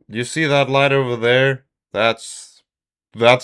You see that light over there? That's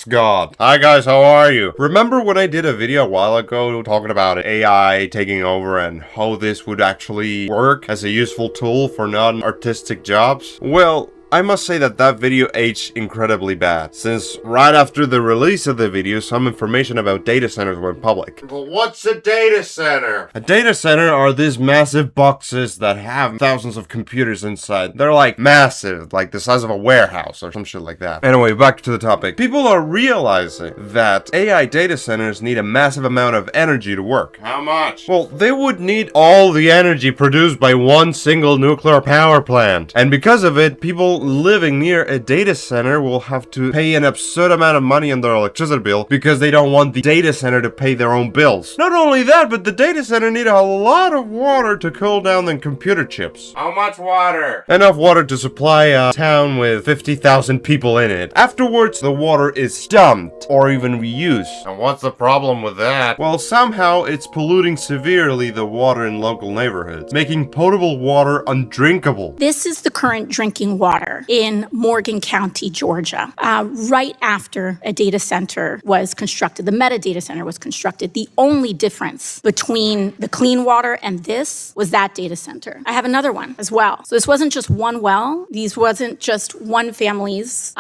God. Hi guys, how are you? Remember when I did a video a while ago talking about AI taking over and how this would actually work as a useful tool for non-artistic jobs? Well, I must say that video aged incredibly bad, since right after the release of the video, some information about data centers went public. But what's a data center? A data center are these massive boxes that have thousands of computers inside. They're like massive, like the size of a warehouse or some shit like that. Anyway, back to the topic. People are realizing that AI data centers need a massive amount of energy to work. How much? Well, they would need all the energy produced by one single nuclear power plant. And because of it, people living near a data center will have to pay an absurd amount of money on their electricity bill because they don't want the data center to pay their own bills. Not only that, but the data center need a lot of water to cool down the computer chips. How much water? Enough water to supply a town with 50,000 people in it. Afterwards, the water is dumped or even reused. And what's the problem with that? Well, somehow it's polluting severely the water in local neighborhoods, making potable water undrinkable. This is the current drinking water in Morgan County, Georgia. Right after a data center was constructed, the metadata center was constructed, the only difference between the clean water and this was that data center. I have another one as well. So this wasn't just one well. These wasn't just one family's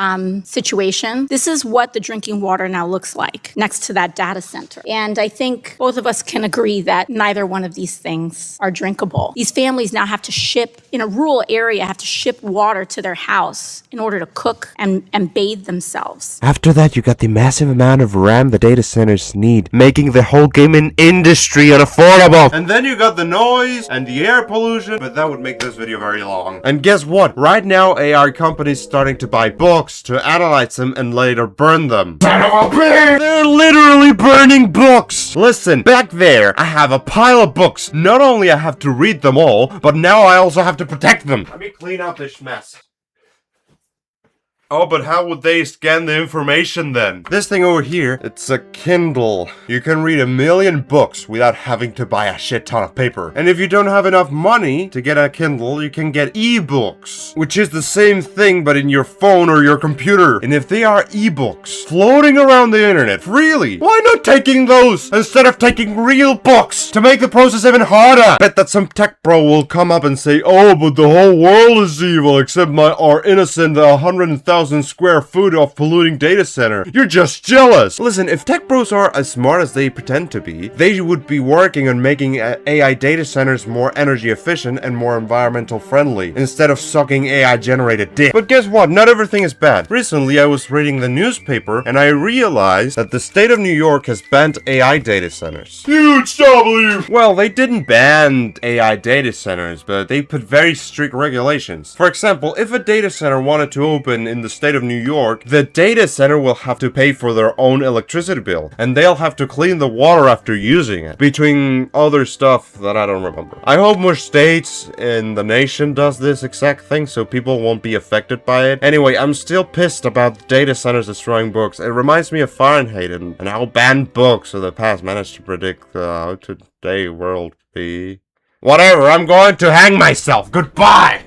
situation. This is what the drinking water now looks like next to that data center. And I think both of us can agree that neither one of these things are drinkable. These families now have to ship, in a rural area, have to ship water to their house in order to cook and bathe themselves. After that, you got the massive amount of RAM the data centers need, making the whole gaming industry unaffordable. And then you got the noise and the air pollution, but that would make this video very long. And guess what? Right now, AI companies starting to buy books to analyze them and later burn them. They're literally burning books! Listen, back there, I have a pile of books. Not only I have to read them all, but now I also have to protect them. Let me clean out this mess. Oh, but how would they scan the information then? This thing over here, it's a Kindle. You can read 1,000,000 books without having to buy a shit ton of paper. And if you don't have enough money to get a Kindle, you can get ebooks, which is the same thing but in your phone or your computer. And if they are ebooks floating around the internet freely, why not taking those instead of taking real books to make the process even harder? Bet that some tech bro will come up and say, oh, but the whole world is evil except our innocent 100,000 square foot of polluting data center. You're just jealous. Listen, if tech bros are as smart as they pretend to be, they would be working on making AI data centers more energy efficient and more environmental friendly, instead of sucking AI generated dick. But guess what? Not everything is bad. Recently, I was reading the newspaper and I realized that the state of New York has banned AI data centers. Huge W! Well, they didn't ban AI data centers, but they put very strict regulations. For example, if a data center wanted to open in the state of New York, the data center will have to pay for their own electricity bill, and they'll have to clean the water after using it, between other stuff that I don't remember. I hope more states in the nation does this exact thing so people won't be affected by it. Anyway, I'm still pissed about data centers destroying books. It reminds me of Fahrenheit and how banned books of the past managed to predict how today world be. Whatever, I'm going to hang myself. Goodbye!